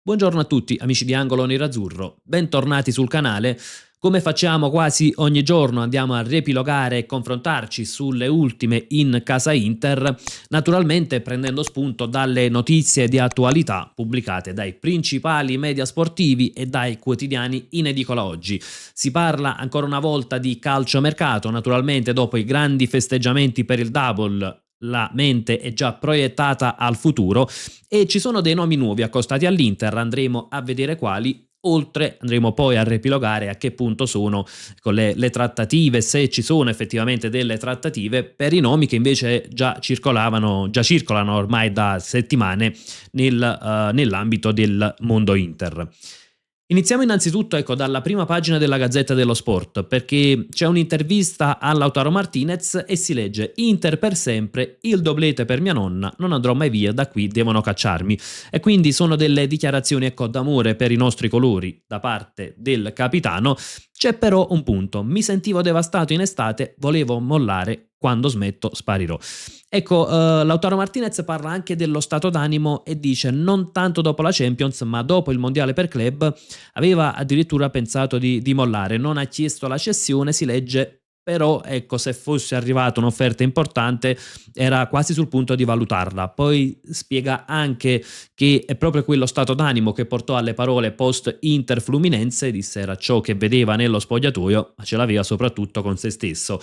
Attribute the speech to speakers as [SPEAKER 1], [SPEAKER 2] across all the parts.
[SPEAKER 1] Buongiorno a tutti amici di Angolo Nerazzurro, bentornati sul canale. Come facciamo quasi ogni giorno andiamo a riepilogare e confrontarci sulle ultime in casa Inter, naturalmente prendendo spunto dalle notizie di attualità pubblicate dai principali media sportivi e dai quotidiani in edicola oggi. Si parla ancora una volta di calciomercato, naturalmente dopo i grandi festeggiamenti per il double la mente è già proiettata al futuro e ci sono dei nomi nuovi accostati all'Inter, andremo a vedere quali. Oltre andremo poi a riepilogare a che punto sono con le trattative, se ci sono effettivamente delle trattative per i nomi che invece già circolano ormai da settimane nell'ambito del mondo Inter. Iniziamo innanzitutto dalla prima pagina della Gazzetta dello Sport, perché c'è un'intervista a Lautaro Martinez e si legge: Inter per sempre, il doblete per mia nonna, non andrò mai via, da qui devono cacciarmi. E quindi sono delle dichiarazioni d'amore per i nostri colori da parte del capitano. C'è però un punto: mi sentivo devastato in estate, volevo mollare, quando smetto sparirò. Lautaro Martinez parla anche dello stato d'animo e dice: non tanto dopo la Champions ma dopo il mondiale per club aveva addirittura pensato di mollare, non ha chiesto la cessione, si legge, però se fosse arrivata un'offerta importante era quasi sul punto di valutarla. Poi spiega anche che è proprio quello stato d'animo che portò alle parole post Inter Fluminense, disse era ciò che vedeva nello spogliatoio, ma ce l'aveva soprattutto con se stesso.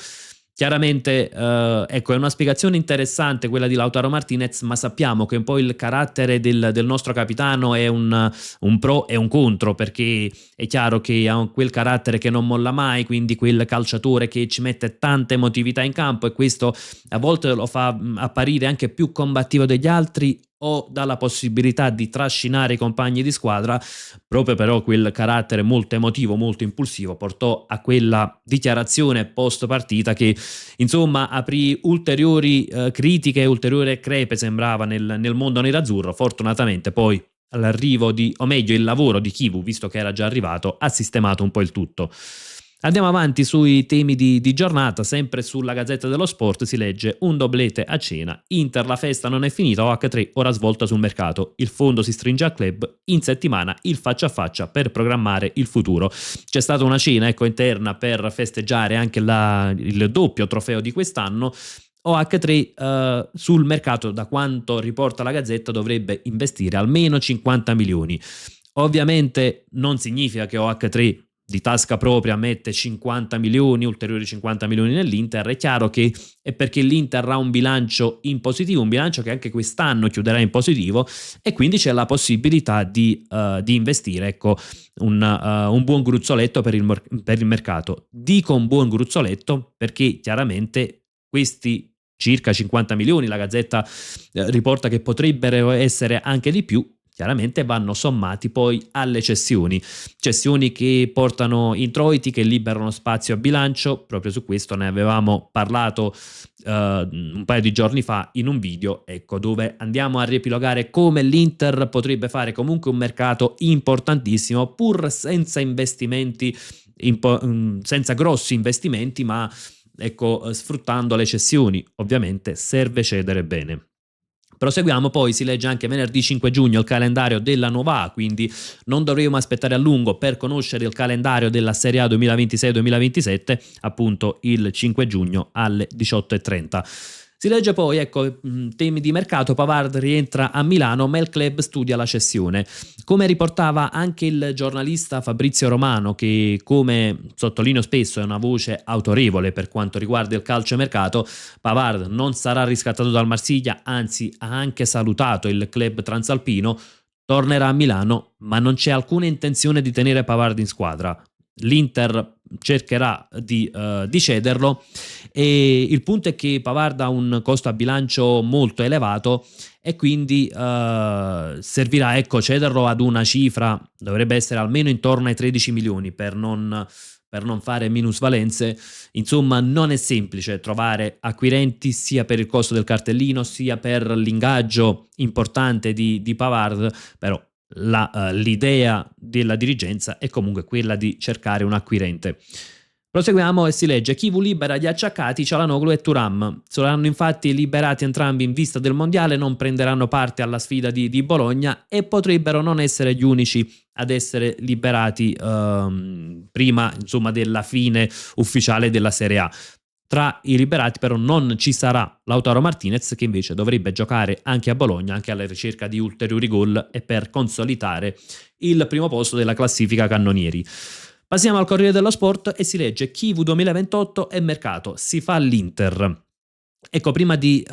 [SPEAKER 1] Chiaramente è una spiegazione interessante quella di Lautaro Martinez, ma sappiamo che un po' il carattere del nostro capitano è un pro e un contro, perché è chiaro che ha quel carattere che non molla mai, quindi quel calciatore che ci mette tanta emotività in campo, e questo a volte lo fa apparire anche più combattivo degli altri o dà la possibilità di trascinare i compagni di squadra. Proprio però quel carattere molto emotivo, molto impulsivo portò a quella dichiarazione post partita che insomma aprì ulteriori critiche, ulteriore crepe sembrava nel mondo nerazzurro. Fortunatamente poi l'arrivo o meglio il lavoro di Chivu, visto che era già arrivato, ha sistemato un po' il tutto. Andiamo avanti sui temi di giornata, sempre sulla Gazzetta dello Sport si legge: un doblete a cena, Inter la festa non è finita, OH3 ora svolta sul mercato, il fondo si stringe al club, in settimana il faccia a faccia per programmare il futuro. C'è stata una cena interna per festeggiare anche il doppio trofeo di quest'anno. OH3 sul mercato, da quanto riporta la Gazzetta, dovrebbe investire almeno 50 milioni. Ovviamente non significa che OH3 di tasca propria mette 50 milioni, ulteriori 50 milioni nell'Inter. È chiaro che è perché l'Inter ha un bilancio in positivo, un bilancio che anche quest'anno chiuderà in positivo, e quindi c'è la possibilità di investire un buon gruzzoletto per il mercato. Dico un buon gruzzoletto perché chiaramente questi circa 50 milioni, la Gazzetta riporta che potrebbero essere anche di più, chiaramente vanno sommati poi alle cessioni che portano introiti, che liberano spazio a bilancio. Proprio su questo ne avevamo parlato un paio di giorni fa in un video, dove andiamo a riepilogare come l'Inter potrebbe fare comunque un mercato importantissimo pur senza investimenti, senza grossi investimenti, ma sfruttando le cessioni. Ovviamente serve cedere bene. Proseguiamo, poi si legge anche venerdì 5 giugno il calendario della nuova A, quindi non dovremo aspettare a lungo per conoscere il calendario della Serie A 2026-2027, appunto il 5 giugno alle 18:30. Si legge poi, temi di mercato: Pavard rientra a Milano ma il club studia la cessione. Come riportava anche il giornalista Fabrizio Romano, che come sottolineo spesso è una voce autorevole per quanto riguarda il calciomercato, Pavard non sarà riscattato dal Marsiglia, anzi ha anche salutato il club transalpino, tornerà a Milano ma non c'è alcuna intenzione di tenere Pavard in squadra. L'Inter cercherà di cederlo, e il punto è che Pavard ha un costo a bilancio molto elevato e quindi servirà cederlo ad una cifra, dovrebbe essere almeno intorno ai 13 milioni per non fare minusvalenze. Insomma, non è semplice trovare acquirenti sia per il costo del cartellino sia per l'ingaggio importante di Pavard, però l'idea della dirigenza è comunque quella di cercare un acquirente. Proseguiamo e si legge: Chivu libera gli acciaccati Çalhanoğlu e Thuram. Saranno infatti liberati entrambi in vista del mondiale, non prenderanno parte alla sfida di Bologna e potrebbero non essere gli unici ad essere liberati prima, insomma, della fine ufficiale della Serie A. Tra i liberati però non ci sarà Lautaro Martinez, che invece dovrebbe giocare anche a Bologna, anche alla ricerca di ulteriori gol e per consolidare il primo posto della classifica cannonieri. Passiamo al Corriere dello Sport e si legge: Chivu 2028 e mercato, si fa l'Inter. Ecco, prima di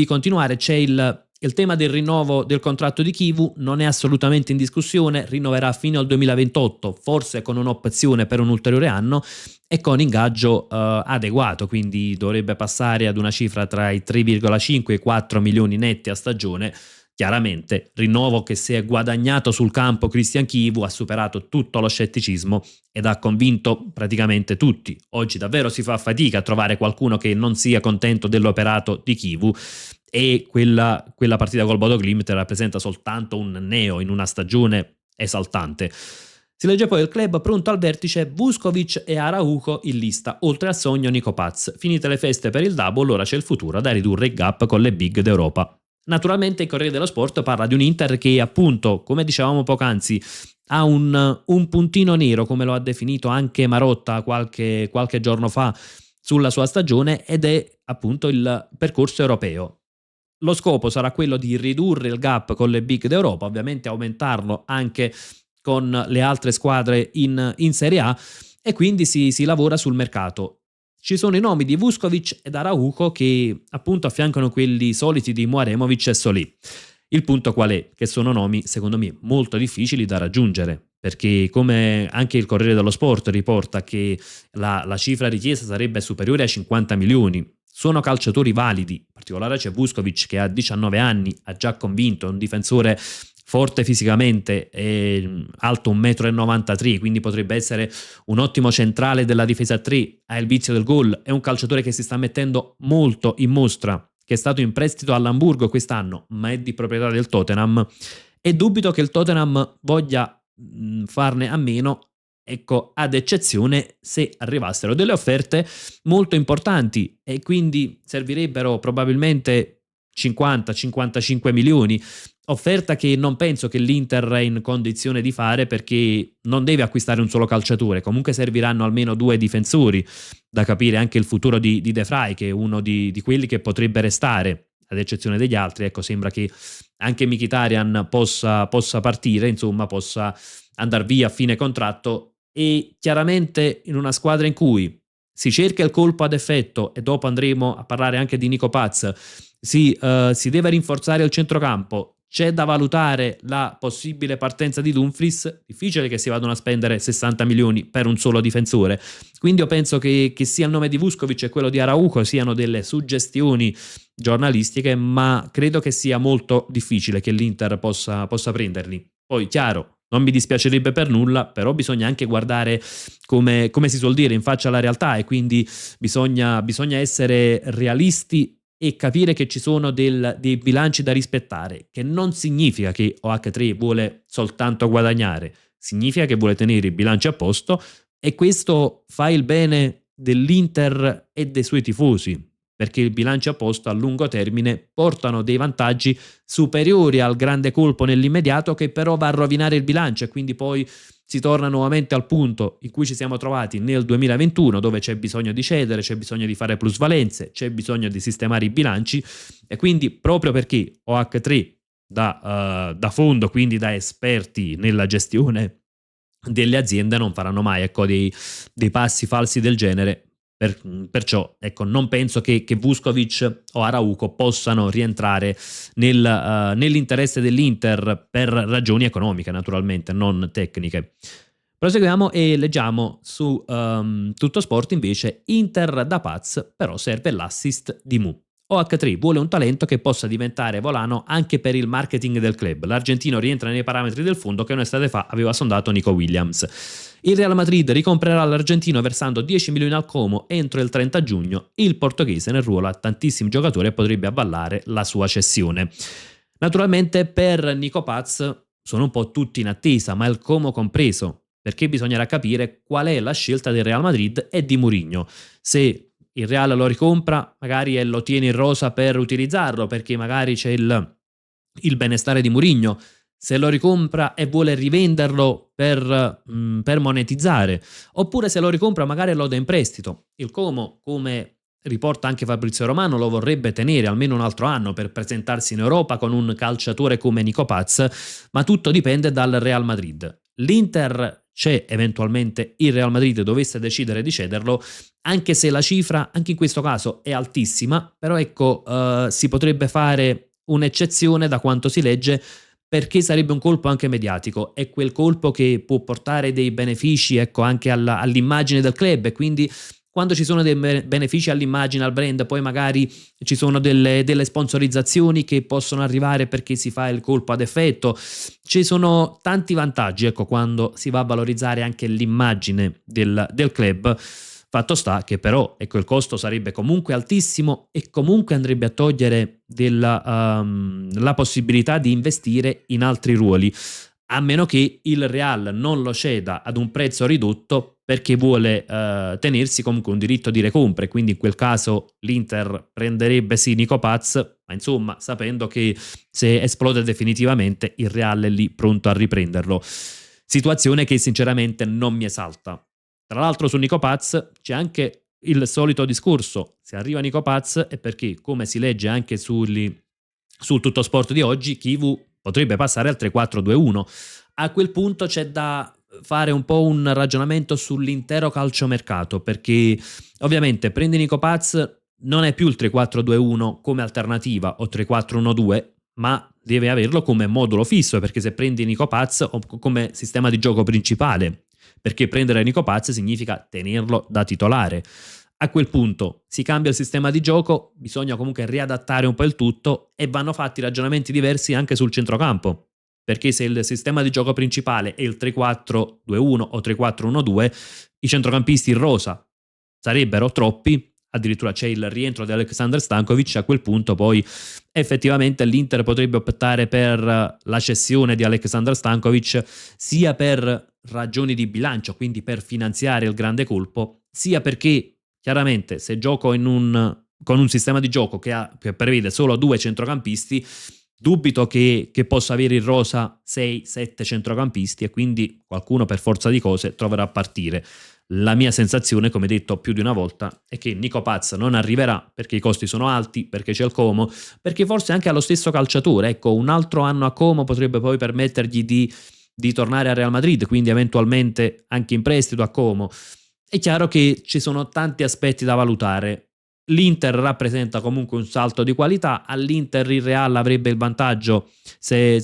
[SPEAKER 1] continuare c'è il tema del rinnovo del contratto di Chivu, non è assolutamente in discussione, rinnoverà fino al 2028, forse con un'opzione per un ulteriore anno e con ingaggio adeguato, quindi dovrebbe passare ad una cifra tra i 3,5 e i 4 milioni netti a stagione. Chiaramente, rinnovo che si è guadagnato sul campo Christian Chivu, ha superato tutto lo scetticismo ed ha convinto praticamente tutti. Oggi davvero si fa fatica a trovare qualcuno che non sia contento dell'operato di Chivu e quella partita col Bodo Glimt rappresenta soltanto un neo in una stagione esaltante. Si legge poi: il club pronto al vertice, Vuskovic e Araujo in lista, oltre al sogno Nico Paz. Finite le feste per il double, ora c'è il futuro da ridurre il gap con le big d'Europa. Naturalmente il Corriere dello Sport parla di un Inter che, appunto, come dicevamo poc'anzi, ha un puntino nero, come lo ha definito anche Marotta qualche giorno fa sulla sua stagione, ed è appunto il percorso europeo. Lo scopo sarà quello di ridurre il gap con le big d'Europa, ovviamente aumentarlo anche con le altre squadre in Serie A, e quindi si lavora sul mercato. Ci sono i nomi di Vuskovic ed Araujo che appunto affiancano quelli soliti di Muaremovic e Solì. Il punto qual è? Che sono nomi, secondo me, molto difficili da raggiungere, perché come anche il Corriere dello Sport riporta che la cifra richiesta sarebbe superiore ai 50 milioni. Sono calciatori validi, in particolare c'è Vuskovic che ha 19 anni, ha già convinto, è un difensore forte fisicamente, alto 1,93 m, quindi potrebbe essere un ottimo centrale della difesa 3, ha il vizio del gol, è un calciatore che si sta mettendo molto in mostra, che è stato in prestito all'Hamburgo quest'anno, ma è di proprietà del Tottenham, e dubito che il Tottenham voglia farne a meno, ecco, ad eccezione se arrivassero delle offerte molto importanti e quindi servirebbero probabilmente 50-55 milioni, offerta che non penso che l'Inter è in condizione di fare, perché non deve acquistare un solo calciatore, comunque serviranno almeno 2 difensori, da capire anche il futuro di De Vrij, che è uno di quelli che potrebbe restare, ad eccezione degli altri. Ecco, sembra che anche Mkhitaryan possa partire, insomma possa andare via a fine contratto, e chiaramente in una squadra in cui si cerca il colpo ad effetto, e dopo andremo a parlare anche di Nico Paz, si deve rinforzare il centrocampo, c'è da valutare la possibile partenza di Dumfries, difficile che si vadano a spendere 60 milioni per un solo difensore, quindi io penso che sia il nome di Vuskovic e quello di Araujo siano delle suggestioni giornalistiche, ma credo che sia molto difficile che l'Inter possa prenderli. Poi chiaro, non mi dispiacerebbe per nulla, però bisogna anche guardare, come si suol dire, in faccia alla realtà, e quindi bisogna essere realisti e capire che ci sono dei bilanci da rispettare, che non significa che OH3 vuole soltanto guadagnare, significa che vuole tenere i bilanci a posto, e questo fa il bene dell'Inter e dei suoi tifosi, perché i bilanci a posto a lungo termine portano dei vantaggi superiori al grande colpo nell'immediato, che però va a rovinare il bilancio, e quindi poi si torna nuovamente al punto in cui ci siamo trovati nel 2021, dove c'è bisogno di cedere, c'è bisogno di fare plusvalenze, c'è bisogno di sistemare i bilanci, e quindi proprio perché OH3 da fondo, quindi da esperti nella gestione delle aziende, non faranno mai, ecco, dei passi falsi del genere. Perciò ecco, non penso che Vuskovic o Araujo possano rientrare nell'interesse dell'Inter, per ragioni economiche naturalmente, non tecniche. Proseguiamo e leggiamo su Tutto Sport invece: Inter da Paz, però serve l'assist di Mu. OH3 vuole un talento che possa diventare volano anche per il marketing del club. L'argentino rientra nei parametri del fondo che un'estate fa aveva sondato Nico Williams. Il Real Madrid ricomprerà l'argentino versando 10 milioni al Como entro il 30 giugno. Il portoghese nel ruolo ha tantissimi giocatori e potrebbe avvallare la sua cessione. Naturalmente per Nico Paz sono un po' tutti in attesa, ma il Como compreso. perché bisognerà capire qual è la scelta del Real Madrid e di Mourinho. Se il Real lo ricompra magari e lo tiene in rosa per utilizzarlo, perché magari c'è il benestare di Mourinho, se lo ricompra e vuole rivenderlo per monetizzare, oppure se lo ricompra magari lo dà in prestito. Il Como, come riporta anche Fabrizio Romano, lo vorrebbe tenere almeno un altro anno per presentarsi in Europa con un calciatore come Nico Paz, ma tutto dipende dal Real Madrid. L'Inter c'è eventualmente, il Real Madrid dovesse decidere di cederlo, anche se la cifra anche in questo caso è altissima, però ecco, si potrebbe fare un'eccezione da quanto si legge, perché sarebbe un colpo anche mediatico, è quel colpo che può portare dei benefici, ecco, anche all'immagine del club, e quindi quando ci sono dei benefici all'immagine, al brand, poi magari ci sono delle sponsorizzazioni che possono arrivare perché si fa il colpo ad effetto. Ci sono tanti vantaggi, ecco, quando si va a valorizzare anche l'immagine del club. Fatto sta che però, ecco, il costo sarebbe comunque altissimo e comunque andrebbe a togliere la possibilità di investire in altri ruoli, a meno che il Real non lo ceda ad un prezzo ridotto perché vuole tenersi comunque un diritto di recompra, e quindi in quel caso l'Inter prenderebbe sì Nico Paz, ma insomma sapendo che se esplode definitivamente il Real è lì pronto a riprenderlo. Situazione che sinceramente non mi esalta. Tra l'altro su Nico Paz c'è anche il solito discorso: se arriva Nico Paz è perché, come si legge anche sul Tutto Sport di oggi, Chivu potrebbe passare al 3-4-2-1. A quel punto c'è da fare un po' un ragionamento sull'intero calciomercato, perché ovviamente prendi Nico Paz, non è più il 3-4-2-1 come alternativa o 3-4-1-2, ma deve averlo come modulo fisso, perché se prendi Nico Paz o come sistema di gioco principale, perché prendere Nico Paz significa tenerlo da titolare. A quel punto si cambia il sistema di gioco, bisogna comunque riadattare un po' il tutto e vanno fatti ragionamenti diversi anche sul centrocampo, perché se il sistema di gioco principale è il 3-4-2-1 o 3-4-1-2, i centrocampisti in rosa sarebbero troppi, addirittura c'è il rientro di Aleksandar Stankovic. A quel punto poi effettivamente l'Inter potrebbe optare per la cessione di Aleksandar Stankovic, sia per ragioni di bilancio, quindi per finanziare il grande colpo, sia perché chiaramente se gioco con un sistema di gioco che prevede solo 2 centrocampisti, dubito che possa avere in rosa 6-7 centrocampisti, e quindi qualcuno per forza di cose troverà a partire. La mia sensazione, come detto più di una volta, è che Nico Paz non arriverà perché i costi sono alti, perché c'è il Como, perché forse anche allo stesso calciatore, ecco, un altro anno a Como potrebbe poi permettergli di tornare al Real Madrid, quindi eventualmente anche in prestito a Como. È chiaro che ci sono tanti aspetti da valutare. L'Inter rappresenta comunque un salto di qualità, all'Inter il Real avrebbe il vantaggio se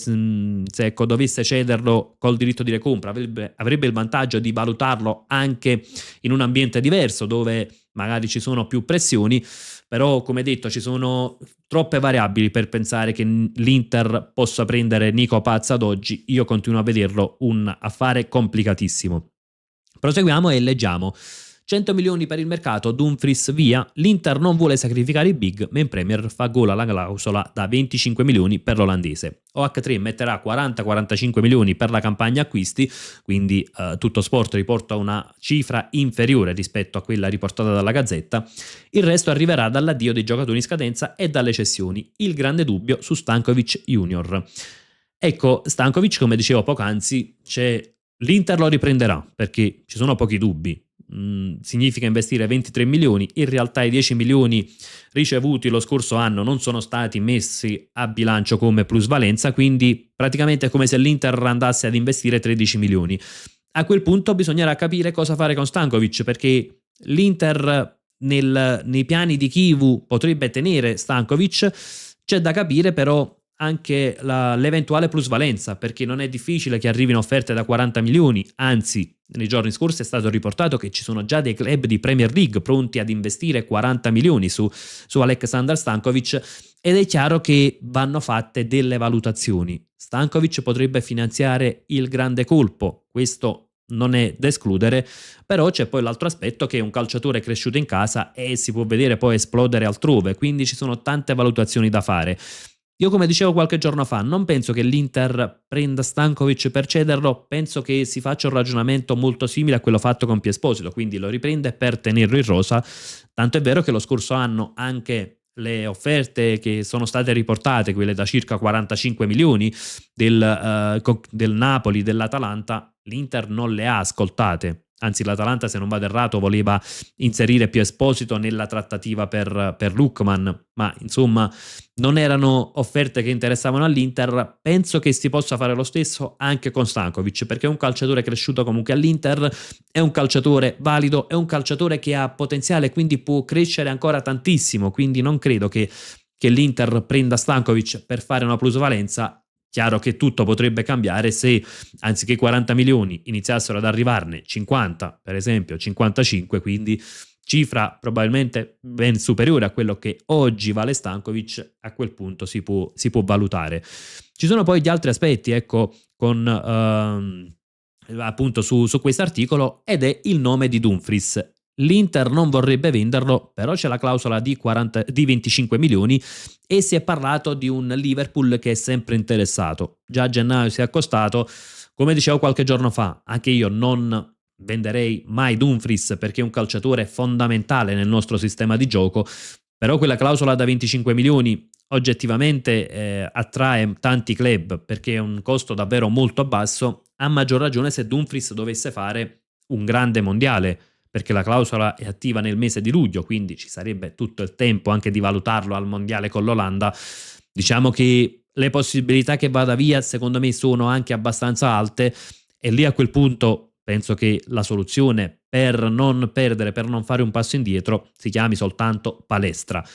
[SPEAKER 1] ecco, dovesse cederlo col diritto di recompra, avrebbe il vantaggio di valutarlo anche in un ambiente diverso dove magari ci sono più pressioni, però come detto ci sono troppe variabili per pensare che l'Inter possa prendere Nico Paz ad oggi. Io continuo a vederlo un affare complicatissimo. Proseguiamo e leggiamo: 100 milioni per il mercato, Dumfries via, l'Inter non vuole sacrificare i big, ma in Premier fa gola la clausola da 25 milioni per l'olandese. OH3 metterà 40-45 milioni per la campagna acquisti, quindi Tutto Sport riporta una cifra inferiore rispetto a quella riportata dalla Gazzetta. Il resto arriverà dall'addio dei giocatori in scadenza e dalle cessioni. Il grande dubbio su Stankovic Junior. Ecco, Stankovic, come dicevo poc'anzi, l'Inter lo riprenderà perché ci sono pochi dubbi. Significa investire 23 milioni, in realtà i 10 milioni ricevuti lo scorso anno non sono stati messi a bilancio come plusvalenza, quindi praticamente è come se l'Inter andasse ad investire 13 milioni. A quel punto bisognerà capire cosa fare con Stankovic, perché l'Inter nei piani di Chivu potrebbe tenere Stankovic. C'è da capire però anche l'eventuale plusvalenza, perché non è difficile che arrivino offerte da 40 milioni, anzi nei giorni scorsi è stato riportato che ci sono già dei club di Premier League pronti ad investire 40 milioni su Aleksandar Stankovic, ed è chiaro che vanno fatte delle valutazioni. Stankovic potrebbe finanziare il grande colpo, questo non è da escludere, però c'è poi l'altro aspetto che è un calciatore cresciuto in casa e si può vedere poi esplodere altrove, quindi ci sono tante valutazioni da fare. Io, come dicevo qualche giorno fa, non penso che l'Inter prenda Stankovic per cederlo, penso che si faccia un ragionamento molto simile a quello fatto con Piesposito, quindi lo riprende per tenerlo in rosa, tanto è vero che lo scorso anno anche le offerte che sono state riportate, quelle da circa 45 milioni del Napoli, dell'Atalanta, l'Inter non le ha ascoltate. Anzi, l'Atalanta, se non vado errato, voleva inserire più Esposito nella trattativa per Lookman, ma insomma non erano offerte che interessavano all'Inter. Penso che si possa fare lo stesso anche con Stankovic, perché è un calciatore cresciuto comunque all'Inter, è un calciatore valido, è un calciatore che ha potenziale, quindi può crescere ancora tantissimo, quindi non credo che l'Inter prenda Stankovic per fare una plusvalenza. Chiaro che tutto potrebbe cambiare se anziché 40 milioni iniziassero ad arrivarne 50, per esempio 55, quindi cifra probabilmente ben superiore a quello che oggi vale Stankovic. A quel punto si può valutare. Ci sono poi gli altri aspetti, ecco, con appunto su questo articolo, ed è il nome di Dumfries. L'Inter non vorrebbe venderlo, però c'è la clausola di 25 milioni e si è parlato di un Liverpool che è sempre interessato. Già a gennaio si è accostato. Come dicevo qualche giorno fa, anche io non venderei mai Dumfries perché è un calciatore fondamentale nel nostro sistema di gioco, però quella clausola da 25 milioni oggettivamente attrae tanti club perché è un costo davvero molto basso, a maggior ragione se Dumfries dovesse fare un grande mondiale, perché la clausola è attiva nel mese di luglio, quindi ci sarebbe tutto il tempo anche di valutarlo al mondiale con l'Olanda. Diciamo che le possibilità che vada via secondo me sono anche abbastanza alte, e lì a quel punto penso che la soluzione per non perdere, per non fare un passo indietro, si chiami soltanto palestra.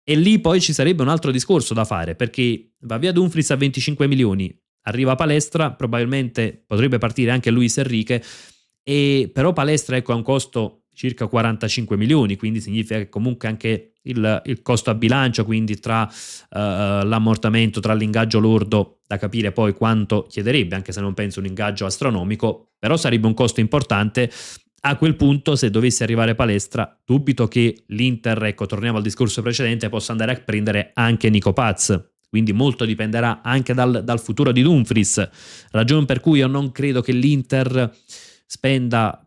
[SPEAKER 1] E lì poi ci sarebbe un altro discorso da fare, perché va via Dumfries a 25 milioni, arriva Palestra, probabilmente potrebbe partire anche Luis Enrique, e però Palestra, ecco, ha un costo circa 45 milioni, quindi significa che comunque anche il costo a bilancio, quindi tra l'ammortamento, tra l'ingaggio lordo, da capire poi quanto chiederebbe, anche se non penso un ingaggio astronomico, però sarebbe un costo importante. A quel punto, se dovesse arrivare Palestra, dubito che l'Inter, ecco, torniamo al discorso precedente, possa andare a prendere anche Nico Paz. Quindi molto dipenderà anche dal futuro di Dumfries, ragione per cui io non credo che l'Inter spenda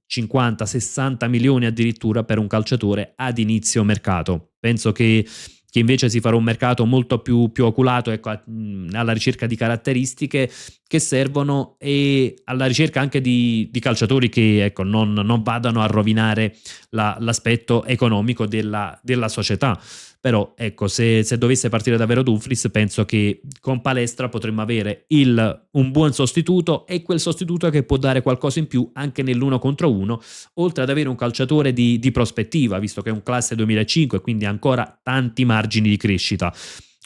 [SPEAKER 1] 50-60 milioni addirittura per un calciatore ad inizio mercato. Penso che invece si farà un mercato molto più oculato, ecco, alla ricerca di caratteristiche che servono e alla ricerca anche di calciatori che, ecco, non vadano a rovinare l'aspetto economico della società. Però ecco, se dovesse partire davvero Dumfries, penso che con Palestra potremmo avere un buon sostituto, e quel sostituto che può dare qualcosa in più anche nell'uno contro uno, oltre ad avere un calciatore di prospettiva, visto che è un classe 2005, quindi ancora tanti margini di crescita.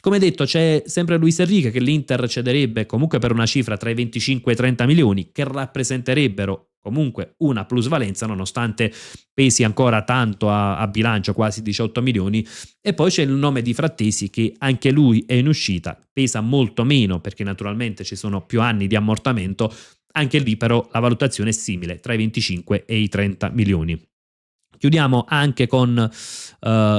[SPEAKER 1] Come detto, c'è sempre Luis Enrique che l'Inter cederebbe comunque per una cifra tra i 25 e i 30 milioni, che rappresenterebbero comunque una plusvalenza, nonostante pesi ancora tanto a bilancio, quasi 18 milioni. E poi c'è il nome di Frattesi, che anche lui è in uscita, pesa molto meno perché naturalmente ci sono più anni di ammortamento, anche lì però la valutazione è simile, tra i 25 e i 30 milioni. Chiudiamo anche con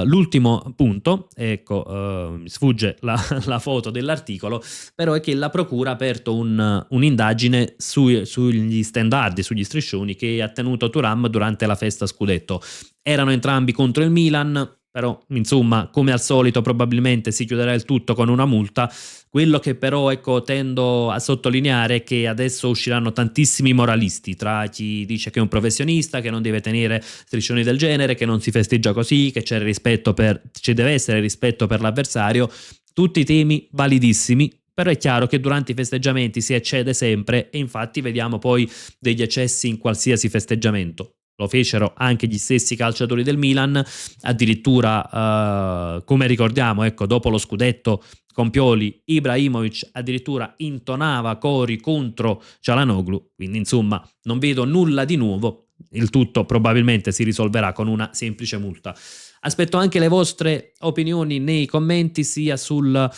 [SPEAKER 1] l'ultimo punto, ecco, mi sfugge la foto dell'articolo, però è che la procura ha aperto un'indagine sugli stendardi, sugli striscioni che ha tenuto Thuram durante la festa scudetto. Erano entrambi contro il Milan, però insomma, come al solito, probabilmente si chiuderà il tutto con una multa. Quello che però, ecco, tendo a sottolineare è che adesso usciranno tantissimi moralisti, tra chi dice che è un professionista, che non deve tenere striscioni del genere, che non si festeggia così, che ci deve essere rispetto per l'avversario. Tutti temi validissimi, però è chiaro che durante i festeggiamenti si eccede sempre, e infatti vediamo poi degli eccessi in qualsiasi festeggiamento. Lo fecero anche gli stessi calciatori del Milan, addirittura come ricordiamo, ecco, dopo lo scudetto con Pioli, Ibrahimovic addirittura intonava cori contro Çalhanoğlu, quindi insomma non vedo nulla di nuovo, il tutto probabilmente si risolverà con una semplice multa. Aspetto anche le vostre opinioni nei commenti, sia sulla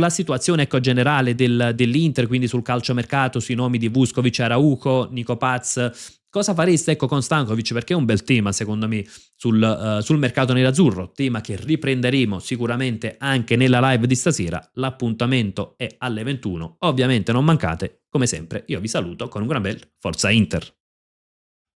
[SPEAKER 1] situazione, ecco, generale dell'Inter, quindi sul calciomercato, sui nomi di Vuskovic, Araujo, Nico Paz, Cosa fareste, ecco, con Stankovic? Perché è un bel tema secondo me sul mercato nerazzurro, tema che riprenderemo sicuramente anche nella live di stasera. L'appuntamento è alle 21. Ovviamente non mancate, come sempre io vi saluto con un gran bel Forza Inter.